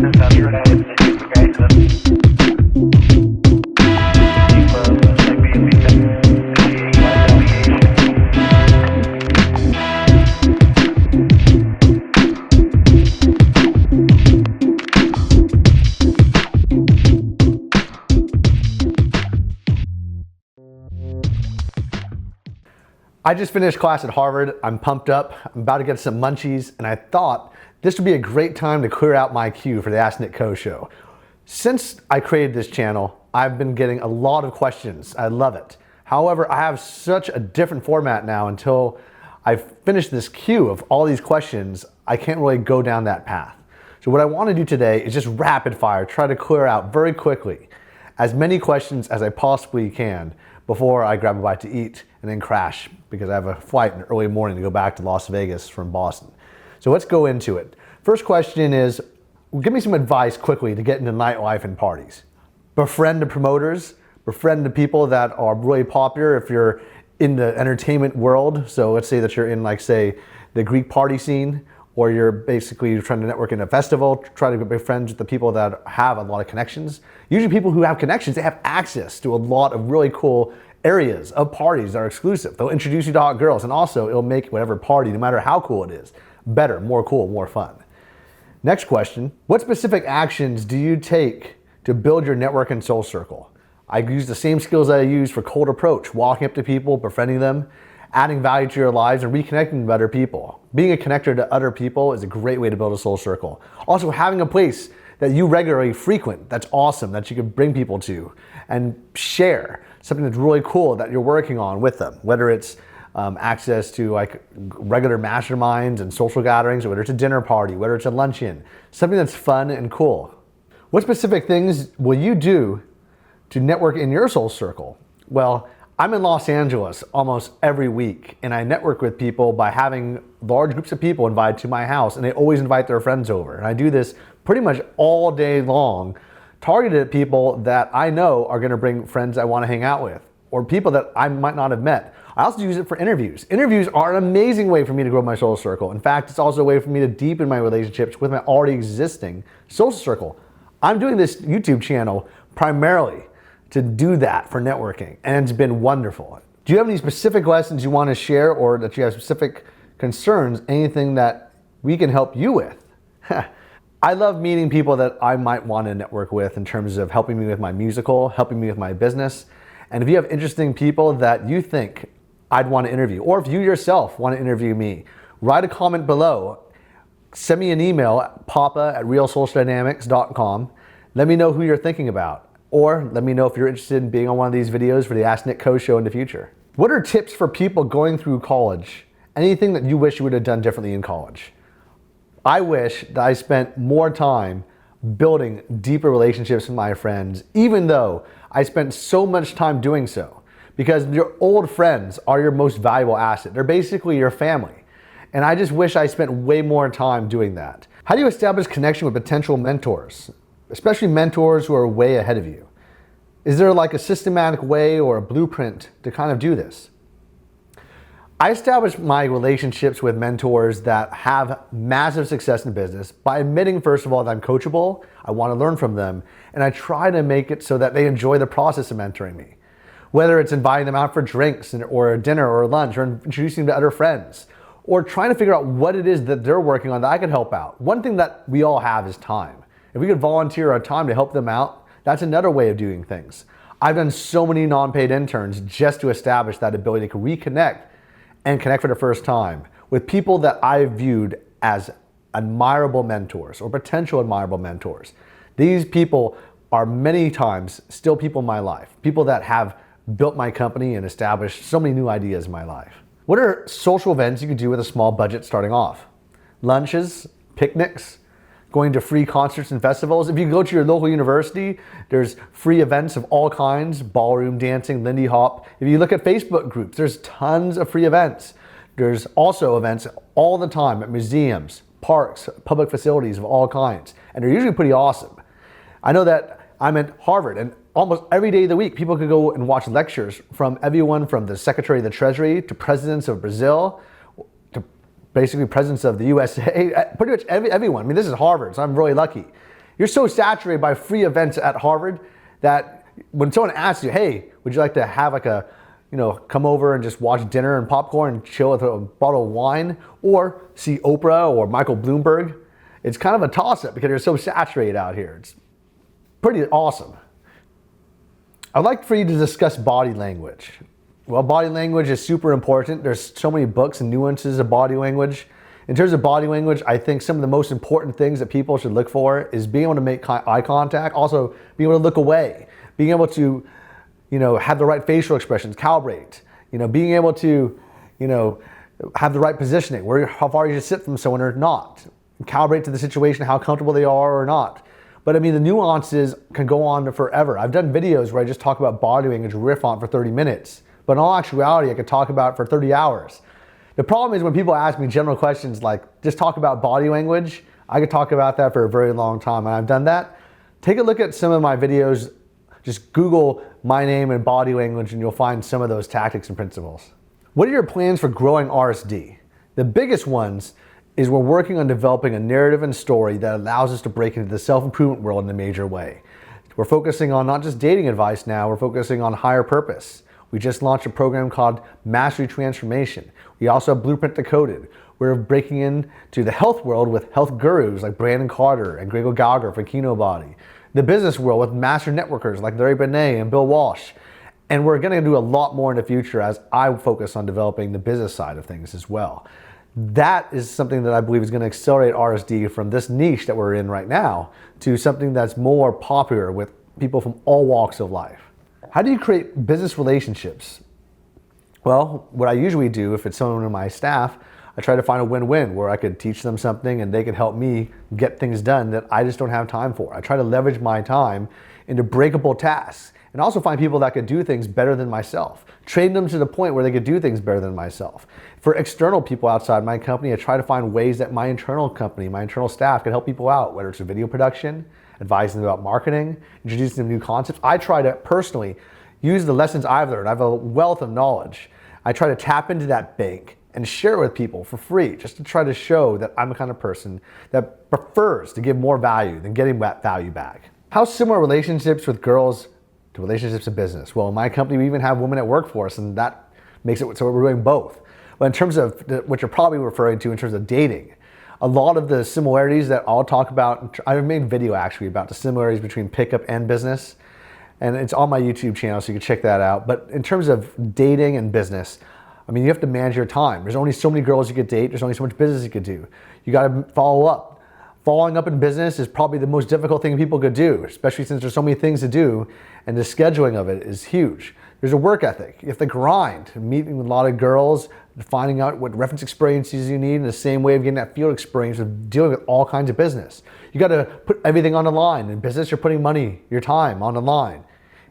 I just finished class at Harvard. I'm pumped up. I'm about to get some munchies, and I thought this would be a great time to clear out my queue for the Ask Nick Co show. Since I created this channel, I've been getting a lot of questions. I love it. However, I have such a different format now. Until I finish this queue of all these questions, I can't really go down that path. So what I want to do today is just rapid fire, try to clear out very quickly as many questions as I possibly can before I grab a bite to eat and then crash because I have a flight in the early morning to go back to Las Vegas from Boston. So let's go into it. First question is, give me some advice quickly to get into nightlife and parties. Befriend the promoters, befriend the people that are really popular if you're in the entertainment world. So let's say that you're in, like, say, the Greek party scene, or you're basically trying to network in a festival, try to be friends with the people that have a lot of connections. Usually people who have connections, they have access to a lot of really cool areas of parties that are exclusive. They'll introduce you to hot girls, and also it'll make whatever party, no matter how cool it is, better, more cool, more fun. Next question, what specific actions do you take to build your network and soul circle? I use the same skills that I use for cold approach, walking up to people, befriending them, adding value to your lives, and reconnecting with other people. Being a connector to other people is a great way to build a soul circle. Also, having a place that you regularly frequent, that's awesome, that you can bring people to and share something that's really cool that you're working on with them, whether it's access to like regular masterminds and social gatherings, or whether it's a dinner party, whether it's a luncheon, something that's fun and cool. What specific things will you do to network in your soul circle? Well, I'm in Los Angeles almost every week, and I network with people by having large groups of people invited to my house, and they always invite their friends over. And I do this pretty much all day long, targeted at people that I know are gonna bring friends I wanna hang out with, or people that I might not have met. I also use it for interviews. Interviews are an amazing way for me to grow my soul circle. In fact, it's also a way for me to deepen my relationships with my already existing social circle. I'm doing this YouTube channel primarily to do that for networking, and it's been wonderful. Do you have any specific lessons you want to share, or that you have specific concerns, anything that we can help you with? I love meeting people that I might want to network with in terms of helping me with my musical, helping me with my business. And if you have interesting people that you think I'd want to interview, or if you yourself want to interview me, write a comment below. Send me an email at papa@realsocialdynamics.com. Let me know who you're thinking about. Or let me know if you're interested in being on one of these videos for the Ask Nick Co show in the future. What are tips for people going through college? Anything that you wish you would have done differently in college? I wish that I spent more time building deeper relationships with my friends, even though I spent so much time doing so. Because your old friends are your most valuable asset. They're basically your family. And I just wish I spent way more time doing that. How do you establish connection with potential mentors, especially mentors who are way ahead of you? Is there like a systematic way or a blueprint to kind of do this? I establish my relationships with mentors that have massive success in business by admitting, first of all, that I'm coachable, I want to learn from them, and I try to make it so that they enjoy the process of mentoring me. Whether it's inviting them out for drinks or dinner or lunch, or introducing them to other friends, or trying to figure out what it is that they're working on that I can help out. One thing that we all have is time. If we could volunteer our time to help them out, that's another way of doing things. I've done so many non-paid interns just to establish that ability to reconnect and connect for the first time with people that I viewed as admirable mentors or potential admirable mentors. These people are many times still people in my life, people that have built my company and established so many new ideas in my life. What are social events you can do with a small budget starting off? Lunches, picnics, going to free concerts and festivals. If you go to your local university, there's free events of all kinds, ballroom dancing, Lindy Hop. If you look at Facebook groups, there's tons of free events. There's also events all the time at museums, parks, public facilities of all kinds, and they're usually pretty awesome. I know that I'm at Harvard, and almost every day of the week, people could go and watch lectures from everyone from the Secretary of the Treasury to presidents of Brazil, basically presidents of the USA, pretty much everyone. I mean, this is Harvard, so I'm really lucky. You're so saturated by free events at Harvard that when someone asks you, hey, would you like to have like a, come over and just watch dinner and popcorn and chill with a bottle of wine, or see Oprah or Michael Bloomberg, it's kind of a toss-up because you're so saturated out here. It's pretty awesome. I'd like for you to discuss body language. Well, body language is super important. There's so many books and nuances of body language. In terms of body language, I think some of the most important things that people should look for is being able to make eye contact, also being able to look away, being able to, have the right facial expressions, calibrate, being able to, have the right positioning, how far you should sit from someone or not, calibrate to the situation, how comfortable they are or not. But I mean, the nuances can go on forever. I've done videos where I just talk about body language, riff on for 30 minutes. But in all actuality, I could talk about it for 30 hours. The problem is when people ask me general questions like, just talk about body language, I could talk about that for a very long time, and I've done that. Take a look at some of my videos. Just Google my name and body language, and you'll find some of those tactics and principles. What are your plans for growing RSD? The biggest ones is we're working on developing a narrative and story that allows us to break into the self-improvement world in a major way. We're focusing on not just dating advice now, we're focusing on higher purpose. We just launched a program called Mastery Transformation. We also have Blueprint Decoded. We're breaking into the health world with health gurus like Brandon Carter and Gregor Gauger for Kinobody. The business world with master networkers like Larry Benet and Bill Walsh. And we're going to do a lot more in the future as I focus on developing the business side of things as well. That is something that I believe is going to accelerate RSD from this niche that we're in right now to something that's more popular with people from all walks of life. How do you create business relationships? Well, what I usually do, if it's someone in my staff, I try to find a win-win where I could teach them something and they could help me get things done that I just don't have time for. I try to leverage my time into breakable tasks and also find people that could do things better than myself. Train them to the point where they could do things better than myself. For external people outside my company, I try to find ways that my internal company, my internal staff can help people out, whether it's a video production, advising them about marketing, introducing them to new concepts. I try to personally use the lessons I've learned. I have a wealth of knowledge. I try to tap into that bank and share it with people for free, just to try to show that I'm the kind of person that prefers to give more value than getting that value back. How similar are relationships with girls to relationships in business? Well, in my company, we even have women at work for us, and that makes it so we're doing both. But in terms of what you're probably referring to in terms of dating, a lot of the similarities that I'll talk about, I made a video actually about the similarities between pickup and business, and it's on my YouTube channel, so you can check that out. But in terms of dating and business, I mean, you have to manage your time. There's only so many girls you could date. There's only so much business you could do. You got to follow up. Following up in business is probably the most difficult thing people could do, especially since there's so many things to do, and the scheduling of it is huge. There's a work ethic. You have to grind, meeting with a lot of girls, finding out what reference experiences you need in the same way of getting that field experience of dealing with all kinds of business. You got to put everything on the line. In business, you're putting money, your time on the line.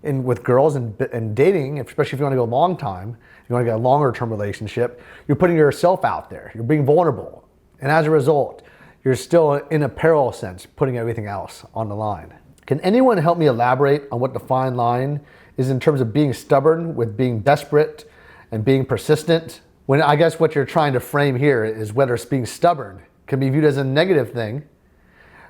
And with girls and dating, especially if you want to go a long time, you want to get a longer term relationship, you're putting yourself out there. You're being vulnerable. And as a result, you're still in a parallel sense, putting everything else on the line. Can anyone help me elaborate on what the fine line is in terms of being stubborn with being desperate and being persistent? When I guess what you're trying to frame here is whether it's being stubborn can be viewed as a negative thing,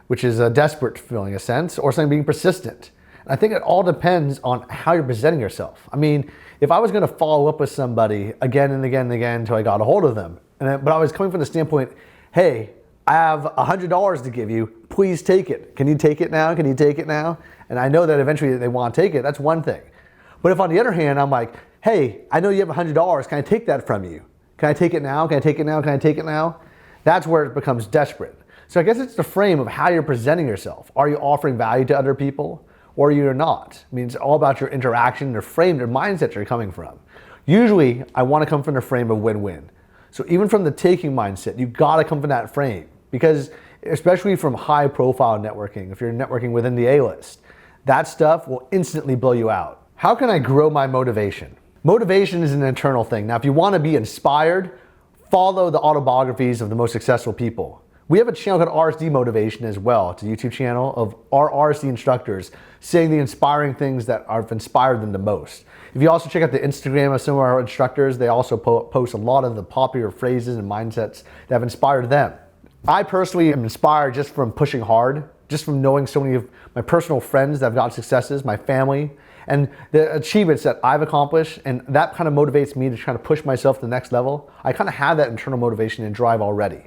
which is a desperate feeling, a sense, or something being persistent. And I think it all depends on how you're presenting yourself. I mean, if I was going to follow up with somebody again and again and again until I got a hold of them, but I was coming from the standpoint, hey, I have $100 to give you, please take it. Can you take it now? Can you take it now? And I know that eventually they want to take it, that's one thing. But if on the other hand, I'm like, hey, I know you have $100, can I take that from you? Can I take it now? Can I take it now? Can I take it now? That's where it becomes desperate. So I guess it's the frame of how you're presenting yourself. Are you offering value to other people or you're not? I mean, it's all about your interaction, the frame, the mindset you're coming from. Usually, I want to come from the frame of win-win. So even from the taking mindset, you've got to come from that frame because especially from high profile networking, if you're networking within the A-list, that stuff will instantly blow you out. How can I grow my motivation? Motivation is an internal thing. Now, if you want to be inspired, follow the autobiographies of the most successful people. We have a channel called RSD Motivation as well. It's a YouTube channel of our RSD instructors saying the inspiring things that have inspired them the most. If you also check out the Instagram of some of our instructors, they also post a lot of the popular phrases and mindsets that have inspired them. I personally am inspired just from pushing hard just from knowing so many of my personal friends that have got successes, my family, and the achievements that I've accomplished, and that kind of motivates me to try to push myself to the next level. I kind of have that internal motivation and drive already.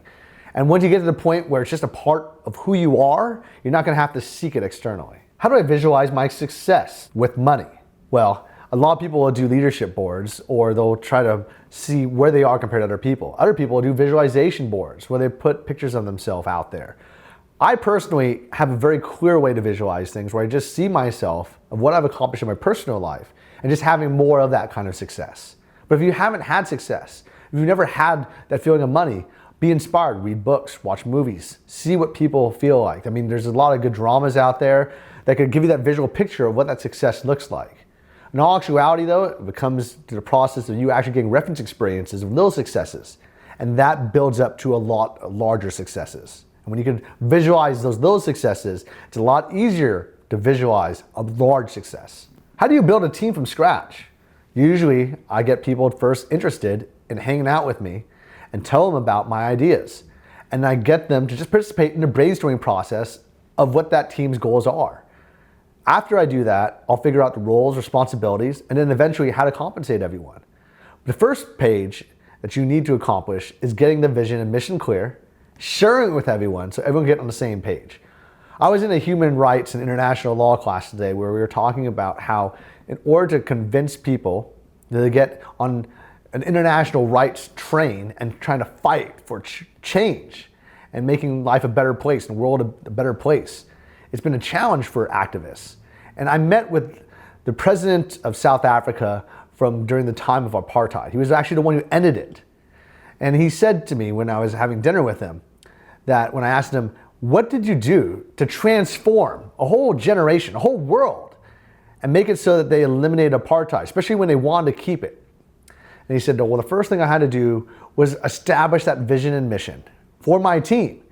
And once you get to the point where it's just a part of who you are, you're not going to have to seek it externally. How do I visualize my success with money? Well, a lot of people will do leadership boards, or they'll try to see where they are compared to other people. Other people will do visualization boards where they put pictures of themselves out there. I personally have a very clear way to visualize things where I just see myself of what I've accomplished in my personal life and just having more of that kind of success. But if you haven't had success, if you've never had that feeling of money, be inspired, read books, watch movies, see what people feel like. I mean, there's a lot of good dramas out there that could give you that visual picture of what that success looks like. In all actuality though, it comes to the process of you actually getting reference experiences of little successes. And that builds up to a lot of larger successes. And when you can visualize those little successes, it's a lot easier to visualize a large success. How do you build a team from scratch? Usually, I get people first interested in hanging out with me and tell them about my ideas. And I get them to just participate in the brainstorming process of what that team's goals are. After I do that, I'll figure out the roles, responsibilities, and then eventually how to compensate everyone. The first page that you need to accomplish is getting the vision and mission clear, sharing it with everyone so everyone can get on the same page. I was in a human rights and international law class today where we were talking about how in order to convince people to get on an international rights train and trying to fight for change and making life a better place and the world a better place, it's been a challenge for activists. And I met with the president of South Africa from during the time of apartheid. He was actually the one who ended it. And he said to me when I was having dinner with him, that when I asked him, what did you do to transform a whole generation, a whole world, and make it so that they eliminated apartheid, especially when they wanted to keep it? And he said, well, the first thing I had to do was establish that vision and mission for my team.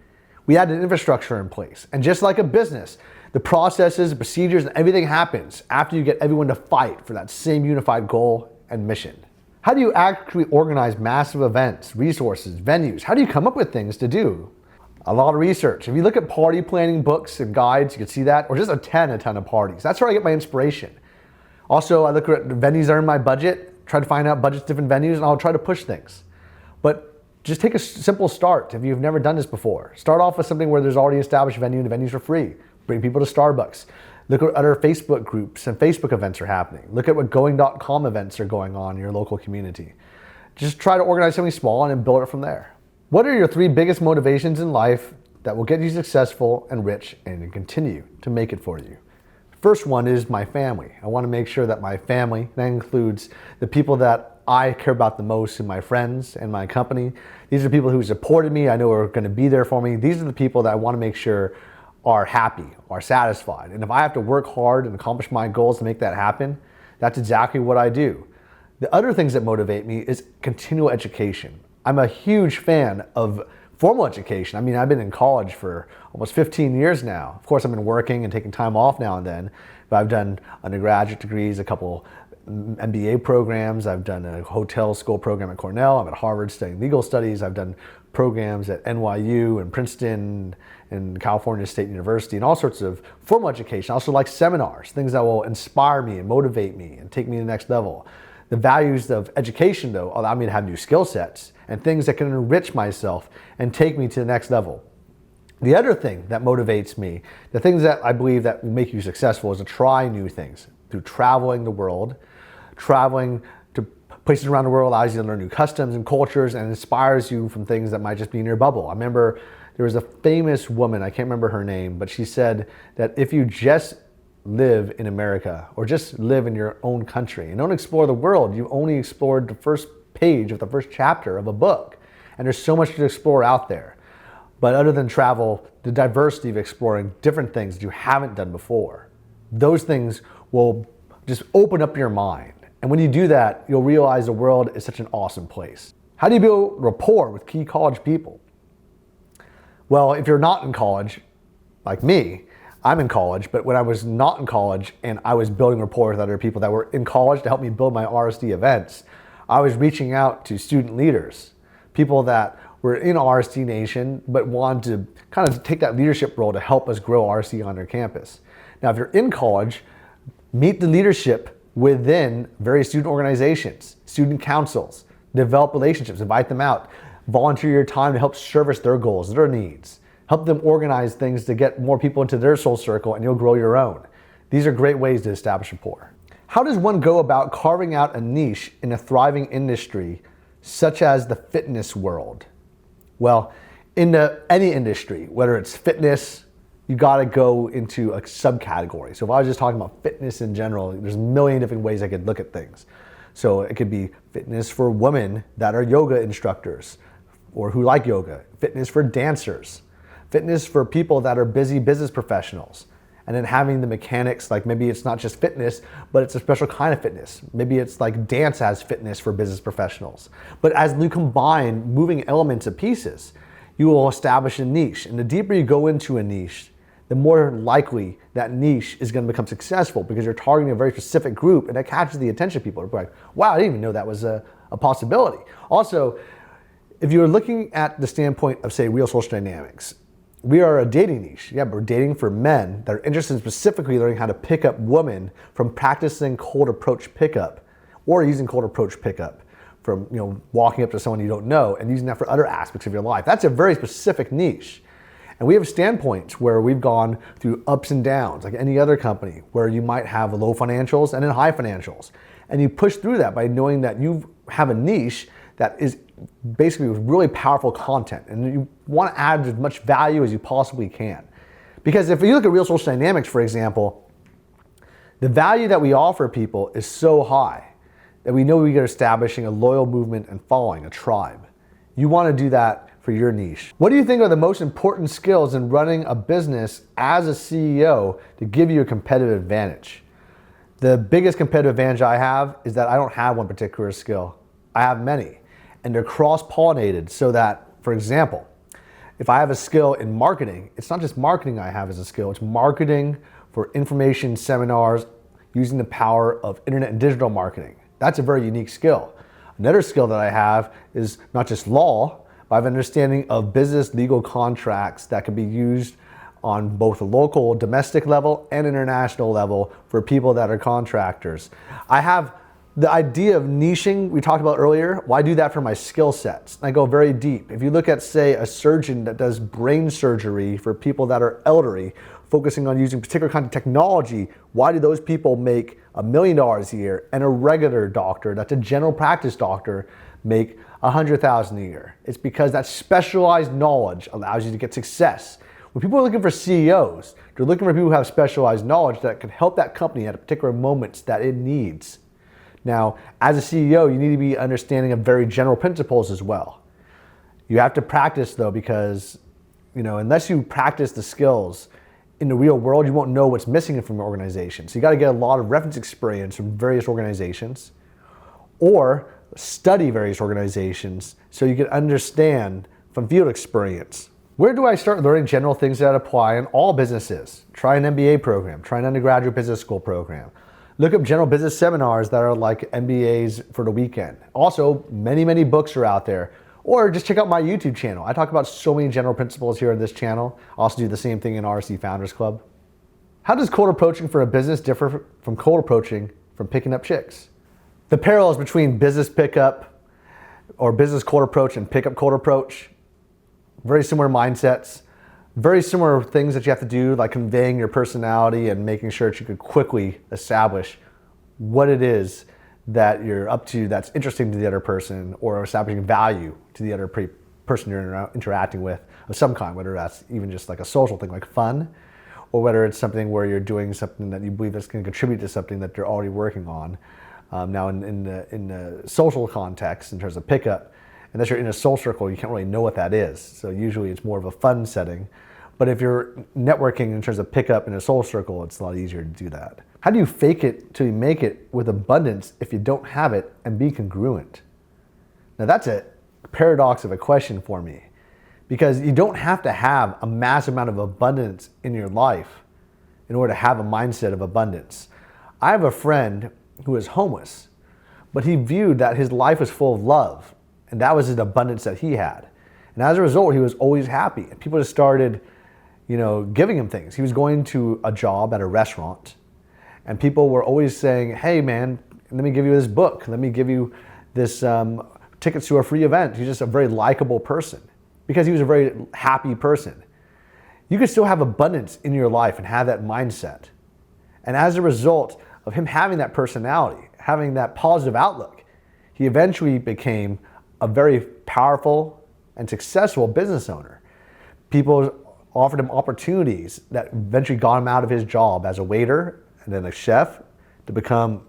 We had an infrastructure in place. And just like a business, the processes, the procedures, and everything happens after you get everyone to fight for that same unified goal and mission. How do you actually organize massive events, resources, venues? How do you come up with things to do? A lot of research. If you look at party planning books and guides, you can see that, or just attend a ton of parties. That's where I get my inspiration. Also, I look at the venues that are in my budget, try to find out budgets, different venues, and I'll try to push things. But just take a simple start if you've never done this before. Start off with something where there's already established venue and the venues are free. Bring people to Starbucks. Look at other Facebook groups and Facebook events are happening. Look at what going.com events are going on in your local community. Just try to organize something small and then build it from there. What are your 3 biggest motivations in life that will get you successful and rich and continue to make it for you? First one is my family. I want to make sure that my family, that includes the people that I care about the most, and my friends and my company. These are people who supported me, I know are going to be there for me. These are the people that I want to make sure are happy, are satisfied. And if I have to work hard and accomplish my goals to make that happen, that's exactly what I do. The other things that motivate me is continual education. I'm a huge fan of formal education. I mean, I've been in college for almost 15 years now. Of course, I've been working and taking time off now and then, but I've done undergraduate degrees, a couple MBA programs. I've done a hotel school program at Cornell. I'm at Harvard studying legal studies. I've done programs at NYU and Princeton and California State University and all sorts of formal education. I also like seminars, things that will inspire me and motivate me and take me to the next level. The values of education, though, allow me to have new skill sets and things that can enrich myself and take me to the next level. The other thing that motivates me, the things that I believe that will make you successful, is to try new things through traveling the world. Traveling to places around the world allows you to learn new customs and cultures and inspires you from things that might just be in your bubble. I remember there was a famous woman, I can't remember her name, but she said that if you just live in America or just live in your own country and don't explore the world, you've only explored the first page of the first chapter of a book. And there's so much to explore out there. But other than travel, the diversity of exploring different things that you haven't done before, those things will just open up your mind. And when you do that, you'll realize the world is such an awesome place. How do you build rapport with key college people? Well, if you're not in college, like me, I'm in college, but when I was not in college and I was building rapport with other people that were in college to help me build my RSD events, I was reaching out to student leaders, people that were in RC Nation, but wanted to kind of take that leadership role to help us grow RC on their campus. Now, if you're in college, meet the leadership within various student organizations, student councils, develop relationships, invite them out, volunteer your time to help service their goals, their needs, help them organize things to get more people into their soul circle, and you'll grow your own. These are great ways to establish rapport. How does one go about carving out a niche in a thriving industry such as the fitness world? Well, in any industry, whether it's fitness, you gotta go into a subcategory. So if I was just talking about fitness in general, there's a million different ways I could look at things. So it could be fitness for women that are yoga instructors or who like yoga, fitness for dancers, fitness for people that are busy business professionals, and then having the mechanics, like maybe it's not just fitness, but it's a special kind of fitness. Maybe it's like dance as fitness for business professionals. But as you combine moving elements of pieces, you will establish a niche. And the deeper you go into a niche, the more likely that niche is going to become successful because you're targeting a very specific group and that catches the attention of people. They're like, wow, I didn't even know that was a possibility. Also, if you're looking at the standpoint of, say, real social dynamics, we are a dating niche. Yeah, but we're dating for men that are interested in specifically learning how to pick up women from practicing cold approach pickup or using cold approach pickup from walking up to someone you don't know and using that for other aspects of your life. That's a very specific niche. And we have standpoints where we've gone through ups and downs, like any other company, where you might have low financials and then high financials. And you push through that by knowing that you have a niche that is basically with really powerful content. And you want to add as much value as you possibly can. Because if you look at real social dynamics, for example, the value that we offer people is so high that we know we are establishing a loyal movement and following, a tribe. You want to do that for your niche. What do you think are the most important skills in running a business as a CEO to give you a competitive advantage? The biggest competitive advantage I have is that I don't have one particular skill. I have many, and they're cross-pollinated so that, for example, if I have a skill in marketing, it's not just marketing I have as a skill, it's marketing for information seminars using the power of internet and digital marketing. That's a very unique skill. Another skill that I have is not just law, but I have an understanding of business legal contracts that can be used on both a local, domestic level and international level for people that are contractors. I have the idea of niching we talked about earlier. Well, I do that for my skill sets. I go very deep. If you look at, say, a surgeon that does brain surgery for people that are elderly, focusing on using particular kind of technology, why do those people make $1 million a year and a regular doctor, that's a general practice doctor, make $100,000 a year? It's because that specialized knowledge allows you to get success. When people are looking for CEOs, they're looking for people who have specialized knowledge that can help that company at a particular moments that it needs. Now, as a CEO, you need to be understanding of very general principles as well. You have to practice though, because unless you practice the skills in the real world, you won't know what's missing from your organization. So you got to get a lot of reference experience from various organizations or study various organizations so you can understand from field experience. Where do I start learning general things that apply in all businesses? Try an MBA program, try an undergraduate business school program. Look up general business seminars that are like MBAs for the weekend. Also, many, many books are out there. Or just check out my YouTube channel. I talk about so many general principles here on this channel. I also do the same thing in RC Founders Club. How does cold approaching for a business differ from cold approaching from picking up chicks? The parallels between business pickup or business cold approach and pickup cold approach, very similar mindsets, very similar things that you have to do, like conveying your personality and making sure that you could quickly establish what it is that you're up to that's interesting to the other person, or establishing value to the other person you're interacting with of some kind, whether that's even just like a social thing like fun, or whether it's something where you're doing something that you believe is going to contribute to something that you're already working on. Now in the social context, in terms of pickup, unless you're in a soul circle, you can't really know what that is. So usually it's more of a fun setting. But if you're networking in terms of pickup in a soul circle, it's a lot easier to do that. How do you fake it till you make it with abundance if you don't have it and be congruent? Now that's a paradox of a question for me, because you don't have to have a massive amount of abundance in your life in order to have a mindset of abundance. I have a friend who is homeless, but he viewed that his life was full of love, and that was an abundance that he had. And And as a result, he was always happy. And people just started, giving him things. He was going to a job at a restaurant, and people were always saying, hey man, let me give you this book. Let me give you this tickets to a free event. He's just a very likable person because he was a very happy person. You can still have abundance in your life and have that mindset. And as a result of him having that personality, having that positive outlook, he eventually became a very powerful and successful business owner. People offered him opportunities that eventually got him out of his job as a waiter and then a chef to become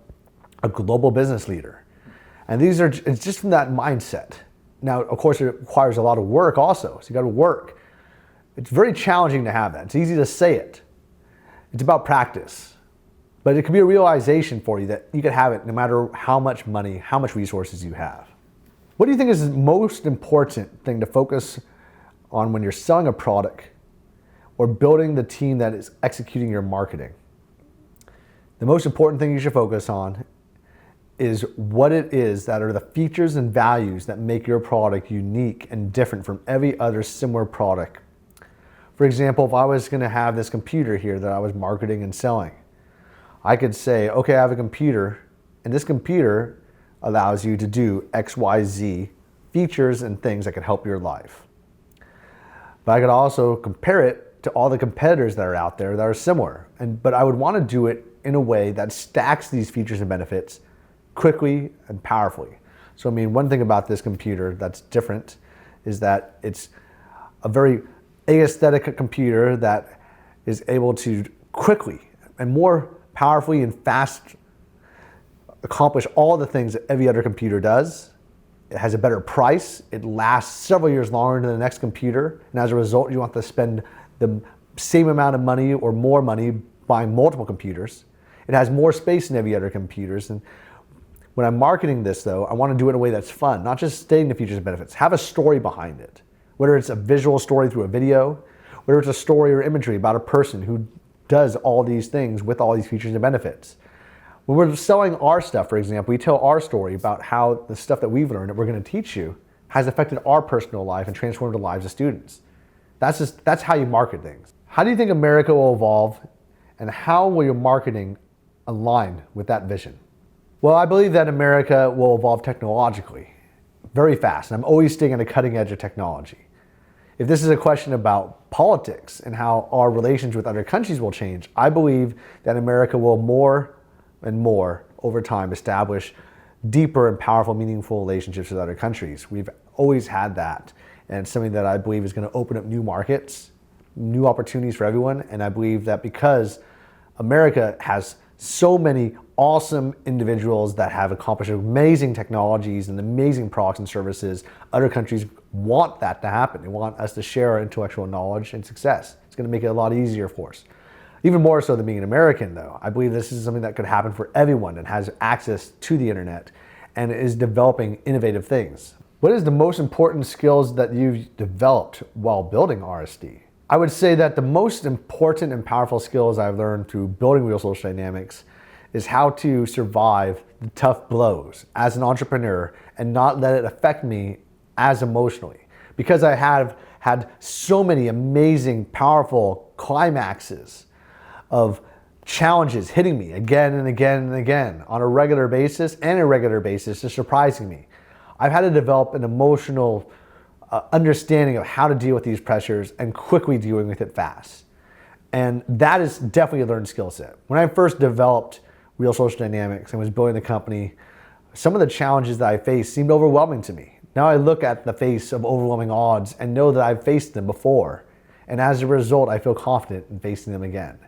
a global business leader. And it's just from that mindset. Now, of course, it requires a lot of work also. So you got to work. It's very challenging to have that. It's easy to say it. It's about practice. But it can be a realization for you that you can have it no matter how much money, how much resources you have. What do you think is the most important thing to focus on when you're selling a product or building the team that is executing your marketing? The most important thing you should focus on is what it is that are the features and values that make your product unique and different from every other similar product. For example, if I was going to have this computer here that I was marketing and selling, I could say, okay, I have a computer, and this computer allows you to do XYZ features and things that could help your life. But I could also compare it to all the competitors that are out there that are similar. But I would want to do it in a way that stacks these features and benefits quickly and powerfully. So one thing about this computer that's different is that it's a very aesthetic computer that is able to quickly and more powerfully and fast accomplish all the things that every other computer does. It has a better price. It lasts several years longer than the next computer. And as a result, you want to spend the same amount of money or more money buying multiple computers. It has more space than every other computers. And when I'm marketing this though, I want to do it in a way that's fun, not just stating the features and benefits. Have a story behind it. Whether it's a visual story through a video, whether it's a story or imagery about a person who does all these things with all these features and benefits. When we're selling our stuff, for example, we tell our story about how the stuff that we've learned that we're going to teach you has affected our personal life and transformed the lives of students. That's how you market things. How do you think America will evolve, and how will your marketing align with that vision? Well, I believe that America will evolve technologically very fast, and I'm always staying on the cutting edge of technology. If this is a question about politics and how our relations with other countries will change, I believe that America will more and more over time establish deeper and powerful, meaningful relationships with other countries. We've always had that, and it's something that I believe is going to open up new markets, new opportunities for everyone. And I believe that because America has so many awesome individuals that have accomplished amazing technologies and amazing products and services, other countries want that to happen. They want us to share our intellectual knowledge and success. It's going to make it a lot easier, of course. Even more so than being an American, though. I believe this is something that could happen for everyone that has access to the internet and is developing innovative things. What is the most important skills that you've developed while building RSD? I would say that the most important and powerful skills I've learned through building Real Social Dynamics is how to survive the tough blows as an entrepreneur and not let it affect me as emotionally. Because I have had so many amazing, powerful climaxes of challenges hitting me again and again and again on a regular basis and irregular basis, just surprising me. I've had to develop an emotional understanding of how to deal with these pressures and quickly dealing with it fast. And that is definitely a learned skill set. When I first developed Real Social Dynamics and was building the company, some of the challenges that I faced seemed overwhelming to me. Now I look at the face of overwhelming odds and know that I've faced them before. And as a result, I feel confident in facing them again.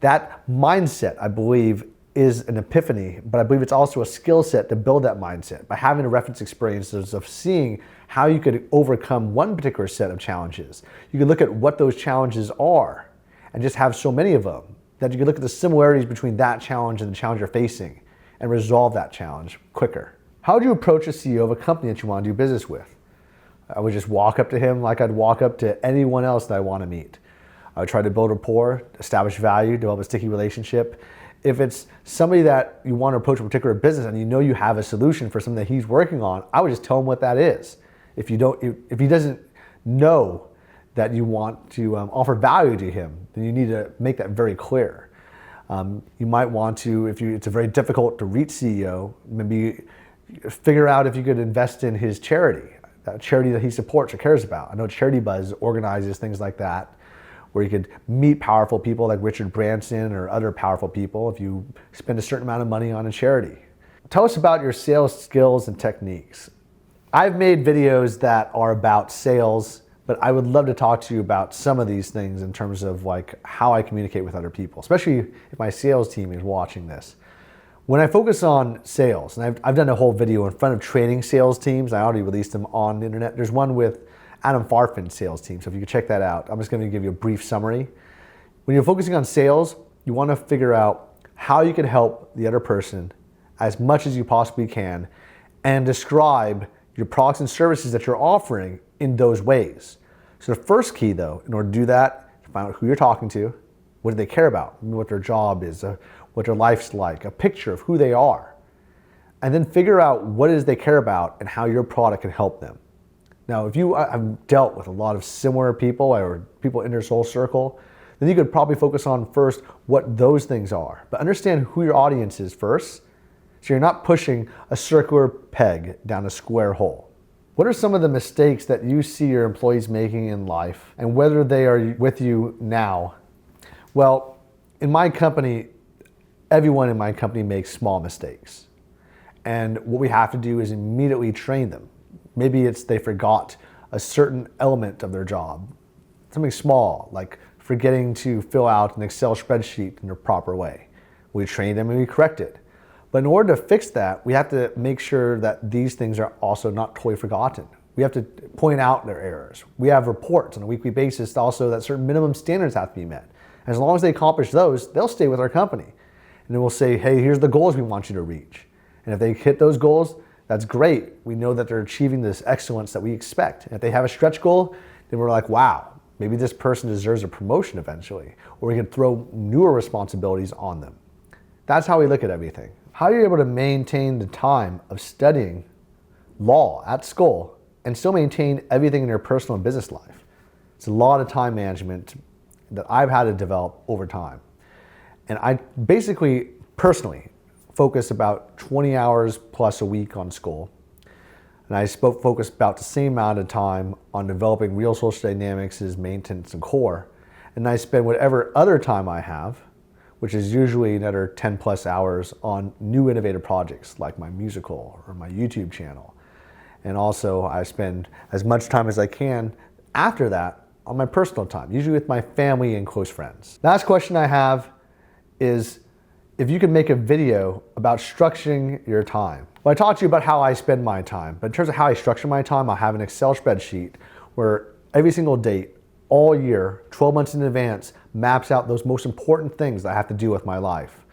That mindset, I believe, is an epiphany, but I believe it's also a skill set to build that mindset by having a reference experiences of seeing how you could overcome one particular set of challenges. You can look at what those challenges are and just have so many of them that you can look at the similarities between that challenge and the challenge you're facing and resolve that challenge quicker. How would you approach a CEO of a company that you want to do business with? I would just walk up to him like I'd walk up to anyone else that I want to meet. I would try to build rapport, establish value, develop a sticky relationship. If it's somebody that you want to approach a particular business and you know you have a solution for something that he's working on, I would just tell him what that is. If he doesn't know that you want to offer value to him, then you need to make that very clear. You might want to, it's a very difficult to reach CEO, maybe figure out if you could invest in his charity, that charity that he supports or cares about. I know Charity Buzz organizes things like that, where you could meet powerful people like Richard Branson or other powerful people if you spend a certain amount of money on a charity. Tell us about your sales skills and techniques. I've made videos that are about sales, but I would love to talk to you about some of these things in terms of like how I communicate with other people, especially if my sales team is watching this. When I focus on sales, and I've done a whole video in front of training sales teams, I already released them on the internet. There's one with Adam Farfin's sales team, so if you could check that out. I'm just going to give you a brief summary. When you're focusing on sales, you want to figure out how you can help the other person as much as you possibly can and describe your products and services that you're offering in those ways. So the first key though, in order to do that, find out who you're talking to, what do they care about, what their job is, what their life's like, a picture of who they are, and then figure out what it is they care about and how your product can help them. Now, if you have dealt with a lot of similar people or people in your soul circle, then you could probably focus on first what those things are, but understand who your audience is first, so you're not pushing a circular peg down a square hole. What are some of the mistakes that you see your employees making in life, and whether they are with you now? Well, in my company, everyone in my company makes small mistakes. And what we have to do is immediately train them. Maybe it's they forgot a certain element of their job, something small, like forgetting to fill out an Excel spreadsheet in a proper way. We train them and we correct it. But in order to fix that, we have to make sure that these things are also not totally forgotten. We have to point out their errors. We have reports on a weekly basis also that certain minimum standards have to be met. As long as they accomplish those, they'll stay with our company. And then we'll say, hey, here's the goals we want you to reach. And if they hit those goals, that's great. We know that they're achieving this excellence that we expect. And if they have a stretch goal, then we're like, wow, maybe this person deserves a promotion eventually, or we can throw newer responsibilities on them. That's how we look at everything. How are you able to maintain the time of studying law at school and still maintain everything in your personal and business life? It's a lot of time management that I've had to develop over time. And I basically, personally, focus about 20 hours plus a week on school. And I focus about the same amount of time on developing real social dynamics as maintenance and core. And I spend whatever other time I have, which is usually another 10 plus hours, on new innovative projects like my musical or my YouTube channel. And also I spend as much time as I can after that on my personal time, usually with my family and close friends. Last question I have is if you could make a video about structuring your time. Well, I talked to you about how I spend my time, but in terms of how I structure my time, I have an Excel spreadsheet where every single date, all year, 12 months in advance, maps out those most important things that I have to do with my life.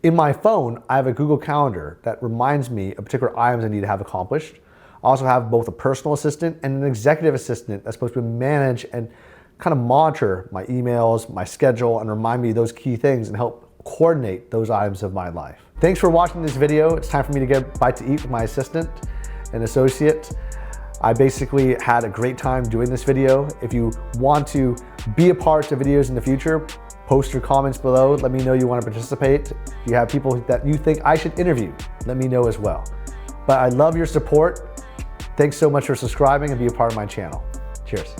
In my phone, I have a Google Calendar that reminds me of particular items I need to have accomplished. I also have both a personal assistant and an executive assistant that's supposed to manage and kind of monitor my emails, my schedule, and remind me of those key things and help coordinate those items of my life. Thanks for watching this video. It's time for me to get a bite to eat with my assistant and associate. I basically had a great time doing this video. If you want to be a part of videos in the future, post your comments below. Let me know you want to participate. If you have people that you think I should interview, let me know as well. But I love your support. Thanks so much for subscribing and be a part of my channel. Cheers.